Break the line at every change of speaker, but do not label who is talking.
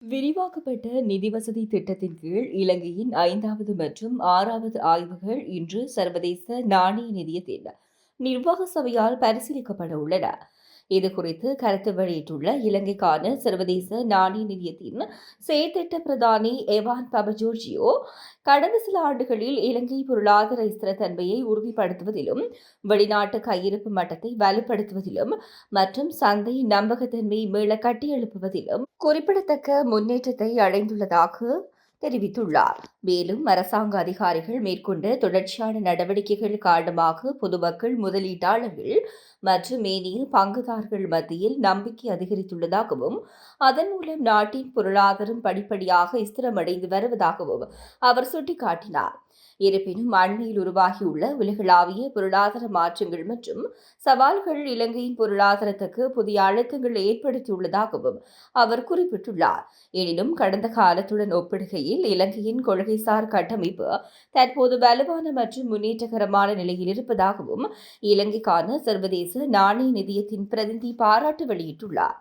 விரிவாக்கப்பட்ட நிதி வசதி திட்டத்தின் கீழ் இலங்கையின் 5வது மற்றும் 6வது ஆய்வுகள் இன்று சர்வதேச நாணய நிதியத்தின் நிர்வாக சபையால் பரிசீலிக்கப்பட உள்ளன. இதுகுறித்து கருத்து வெளியிட்டுள்ள இலங்கைக்கான சர்வதேச நாணய நிதியத்தின் செயற்திட்ட பிரதானி எவான் பபஜோர்ஜியோ, கடந்த சில ஆண்டுகளில் இலங்கை பொருளாதார ஸ்திரத்தன்மையை உறுதிப்படுத்துவதிலும், வெளிநாட்டு கையிருப்பு மட்டத்தை வலுப்படுத்துவதிலும் மற்றும் சந்தை நம்பகத்தன்மை மீள கட்டியெழுப்புவதிலும் குறிப்பிடத்தக்க முன்னேற்றத்தை அடைந்துள்ளதாக தெரிவித்துள்ளார். மேலும் அரசாங்க அதிகாரிகள் மேற்கொண்ட தொடர்ச்சியான நடவடிக்கைகள் காரணமாக பொதுமக்கள், முதலீட்டாளர்கள் மற்றும் ஏனைய பங்குதாரர்கள் மத்தியில் நம்பிக்கை அதிகரித்துள்ளதாகவும், அதன் மூலம் நாட்டின் பொருளாதாரம் படிப்படியாக ஸ்திரமடைந்து வருவதாகவும் அவர் சுட்டிக்காட்டினார். இருப்பினும் அண்மையில் உருவாகியுள்ள உலகளாவிய பொருளாதார மாற்றங்கள் மற்றும் சவால்கள் இலங்கையின் பொருளாதாரத்துக்கு புதிய அழுத்தங்கள் ஏற்படுத்தியுள்ளதாகவும் அவர் குறிப்பிட்டுள்ளார். எனினும் கடந்த காலத்துடன் ஒப்பிடுகையில் இலங்கையின் கொள்கைசார் கட்டமைப்பு தற்போது வலுவான மற்றும் முன்னேற்றகரமான நிலையில் இருப்பதாகவும் இலங்கைக்கான சர்வதேச நாணய நிதியத்தின் பிரதிநிதி பாராட்டு வெளியிட்டுள்ளார்.